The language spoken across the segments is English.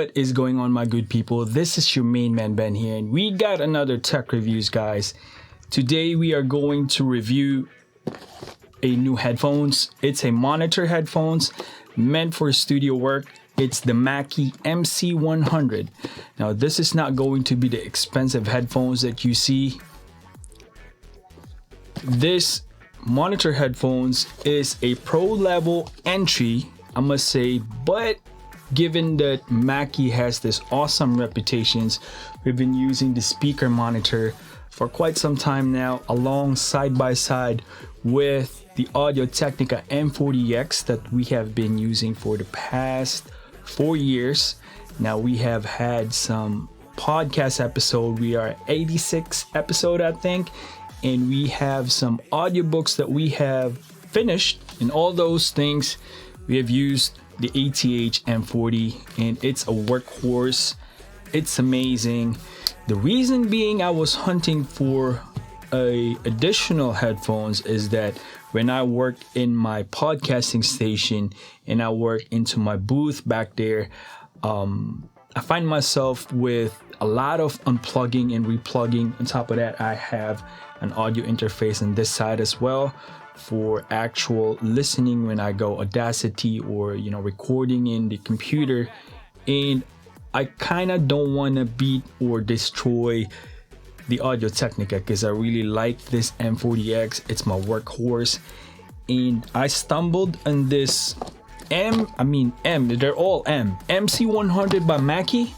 What is going on, my good people? This is your main man Ben here, and we got another tech reviews, guys. Today we are going to review a new headphones. It's a monitor headphones meant for studio work. It's the MACKIE MC-100. Now this is not going to be the expensive headphones that you see. This monitor headphones is a pro level entry, I must say, but given that MACKIE has this awesome reputations, we've been using the speaker monitor for quite some time now, along side by side with the Audio-Technica M40X that we have been using for the past 4 years. Now we have had some podcast episode. We are 86 episode, I think, and we have some audiobooks that we have finished. And all those things, we have used the ATH M40, and it's a workhorse. It's amazing. The reason being I was hunting for additional headphones is that when I work in my podcasting station and I work into my booth back there, I find myself with a lot of unplugging and replugging. On top of that, I have an audio interface on this side as well for actual listening when I go Audacity or recording in the computer. And I kind of don't want to beat or destroy the Audio-Technica because I really like this M40X. It's my workhorse, and I stumbled on this they're all MC-100 by MACKIE,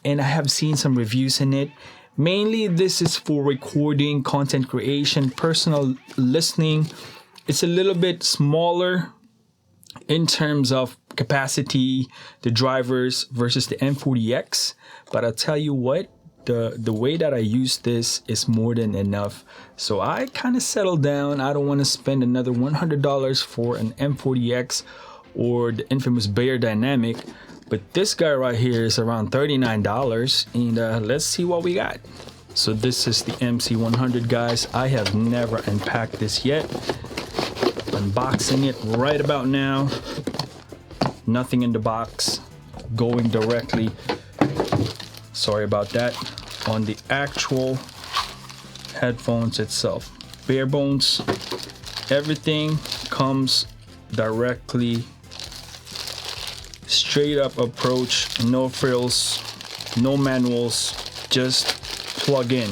and I have seen some reviews in it. Mainly this is for recording, content creation, personal listening. It's a little bit smaller in terms of capacity, the drivers versus the M40X, but I'll tell you what, the way that I use this is more than enough. So I kind of settled down. I don't want to spend another $100 for an M40X or the infamous Bear Dynamic, but this guy right here is around $39, and let's see what we got. So this is the MC-100, guys. I have never unpacked this yet. Unboxing it right about now. Nothing in the box. Going directly, sorry about that, on the actual headphones itself. Bare bones. Everything comes directly, straight up approach, no frills, no manuals, just plug in.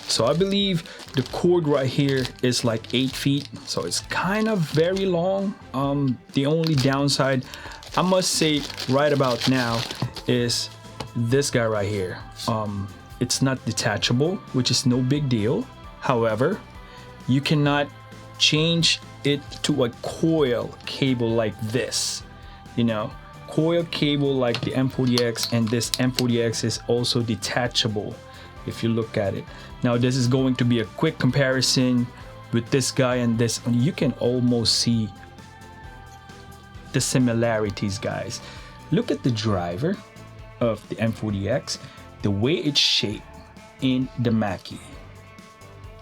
So I believe the cord right here is like 8 feet, so it's kind of very long. The only downside, I must say right about now, is this guy right here. It's not detachable, which is no big deal. However, you cannot change it to a coil cable like this. Coil cable like the M40X, and this M40X is also detachable if you look at it. Now this is going to be a quick comparison with this guy and this. You can almost see the similarities, guys. Look at the driver of the M40X, the way it's shaped in the MACKIE.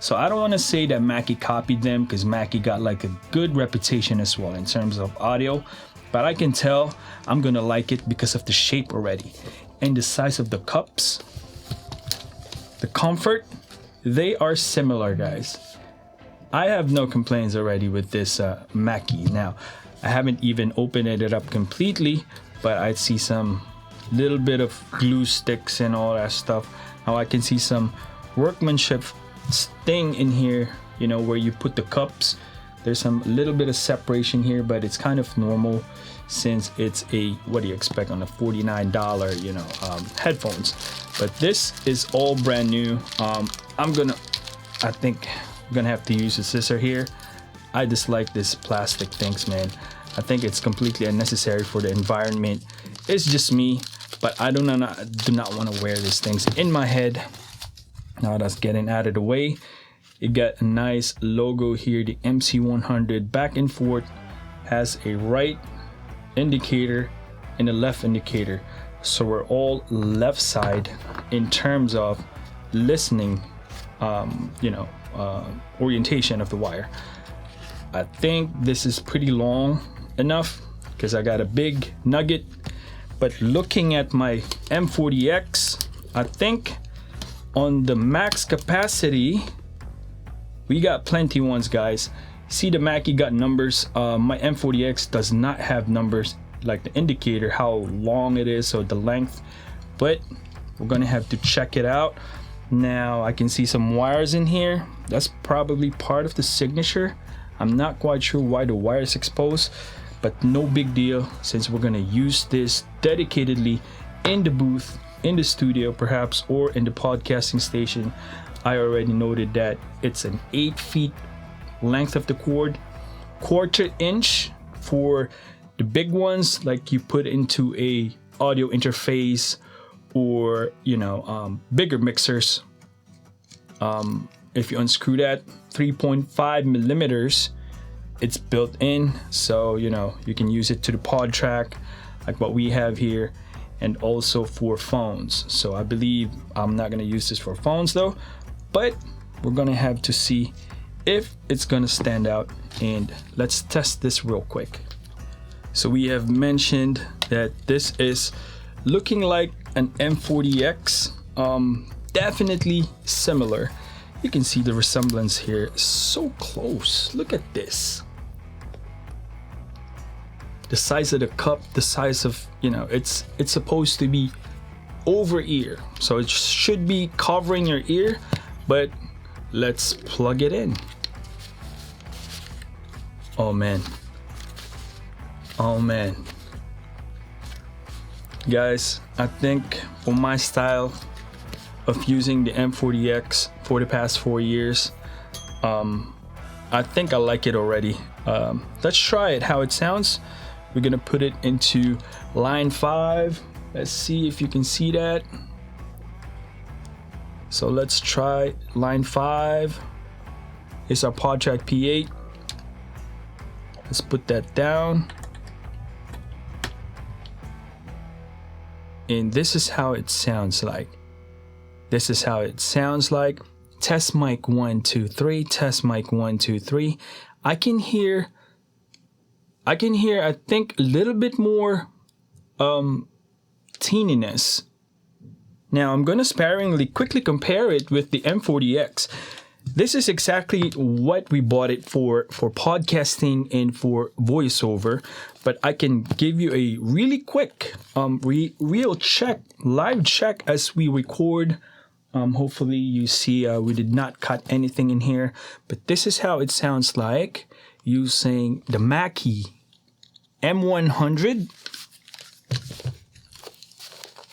So I don't want to say that MACKIE copied them, because MACKIE got like a good reputation as well in terms of audio, but I can tell I'm gonna like it because of the shape already, and the size of the cups, the comfort, they are similar, guys. I have no complaints already with this MACKIE. Now I haven't even opened it up completely, but I see some little bit of glue sticks and all that stuff. Now I can see some workmanship thing in here, where you put the cups. There's some little bit of separation here, but it's kind of normal since it's a, what do you expect on a $49 headphones. But this is all brand new. I think I'm gonna have to use a scissor here. I dislike this plastic things, man. I think it's completely unnecessary for the environment. It's just me, but I do not want to wear these things in my head. Now that's getting out of the way. You got a nice logo here, the MC-100 back and forth, has a right indicator and a left indicator. So we're all left side in terms of listening, orientation of the wire. I think this is pretty long enough because I got a big nugget But looking at my M40X, I think on the max capacity, we got plenty ones, guys. See, the Mackie got numbers. My M40X does not have numbers, like the indicator, how long it is, or the length, but we're gonna have to check it out. Now I can see some wires in here. That's probably part of the signature. I'm not quite sure why the wire is exposed, but no big deal, since we're gonna use this dedicatedly in the booth, in the studio perhaps, or in the podcasting station. I already noted that it's an 8 feet length of the cord, 1/4 inch for the big ones, like you put into a audio interface, or bigger mixers. If you unscrew that, 3.5 millimeters, it's built in, so you can use it to the pod track like what we have here, and also for phones. So I believe I'm not going to use this for phones though, but we're going to have to see if it's going to stand out, and let's test this real quick. So we have mentioned that this is looking like an M40X, definitely similar. You can see the resemblance here, so close. Look at this. The size of the cup, the size of, it's supposed to be over ear, so it should be covering your ear, but let's plug it in. Oh man, guys, I think for my style of using the M40X for the past 4 years, I think I like it already. Let's try it, how it sounds. We're gonna put it into line 5. Let's see if you can see that. So let's try line 5. It's our pod track P8. Let's put that down. And this is how it sounds like. This is how it sounds like. Test mic 1 2 3. Test mic 1 2 3. I can hear I think a little bit more teeniness. Now I'm gonna sparingly quickly compare it with the M40X. This is exactly what we bought it for podcasting and for voiceover, but I can give you a really quick real check, live check as we record. Hopefully you see we did not cut anything in here, but this is how it sounds like using the Mackie M100,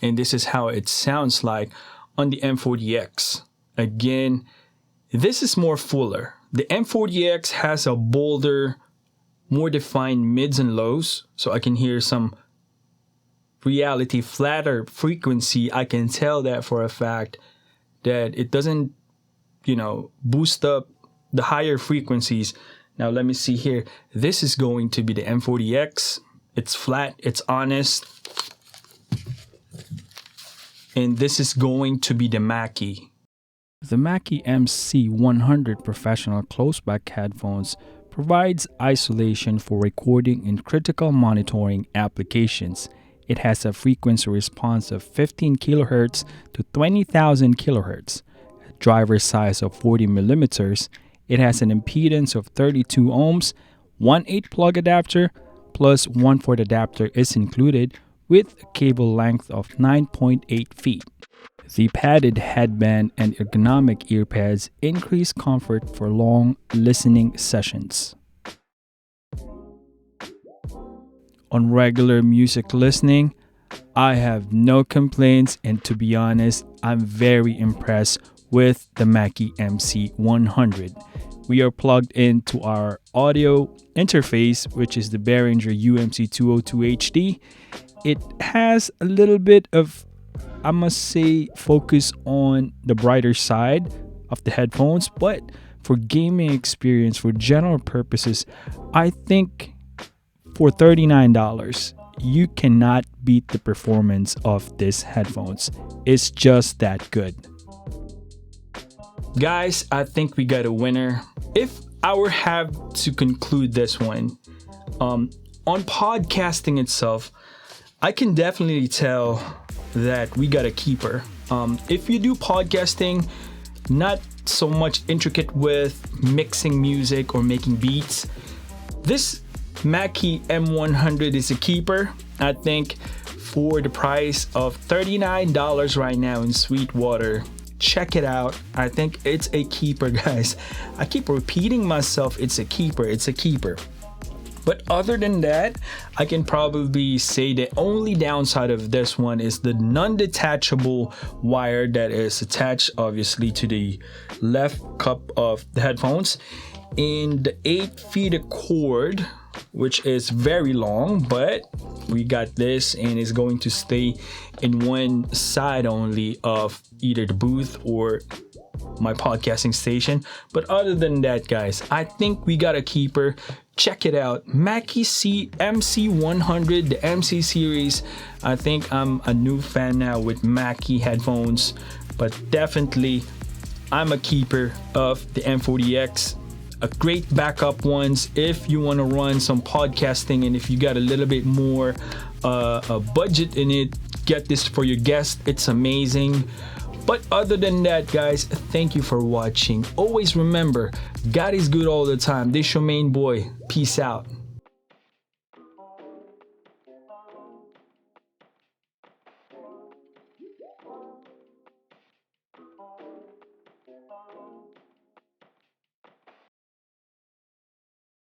and this is how it sounds like on the M40X. Again, this is more fuller. The M40X has a bolder, more defined mids and lows, so I can hear some reality, flatter frequency. I can tell that for a fact, that it doesn't, boost up the higher frequencies. Now let me see here. This is going to be the M40X. It's flat, it's honest. And this is going to be the Mackie. The Mackie MC-100 professional close-back headphones provides isolation for recording in critical monitoring applications. It has a frequency response of 15 kHz to 20,000 kHz, a driver size of 40 millimeters. It has an impedance of 32 ohms, 1/8 plug adapter plus 1/4 adapter is included, with a cable length of 9.8 feet. The padded headband and ergonomic earpads increase comfort for long listening sessions. On regular music listening, I have no complaints, and to be honest, I'm very impressed with the Mackie MC-100. We are plugged into our audio interface, which is the Behringer UMC202 HD. It has a little bit of, I must say, focus on the brighter side of the headphones, but for gaming experience, for general purposes, I think for $39, you cannot beat the performance of these headphones. It's just that good. Guys, I think we got a winner. If I were have to conclude this one, on podcasting itself, I can definitely tell that we got a keeper. If you do podcasting, not so much intricate with mixing music or making beats, this MACKIE M100 is a keeper. I think for the price of $39 right now in Sweetwater, check it out. I think it's a keeper, guys. I keep repeating myself, it's a keeper, it's a keeper. But other than that, I can probably say the only downside of this one is the non-detachable wire that is attached obviously to the left cup of the headphones, and the 8 feet of cord, which is very long, but we got this and it's going to stay in one side only of either the booth or my podcasting station. But other than that, guys, I think we got a keeper. Check it out, MACKIE MC-100, the MC series. I think I'm a new fan now with MACKIE headphones, but definitely I'm a keeper of the M40X. A great backup ones if you want to run some podcasting, and if you got a little bit more a budget in it, get this for your guests. It's amazing. But other than that, guys, thank you for watching. Always remember, God is good all the time. This your main boy. Peace out.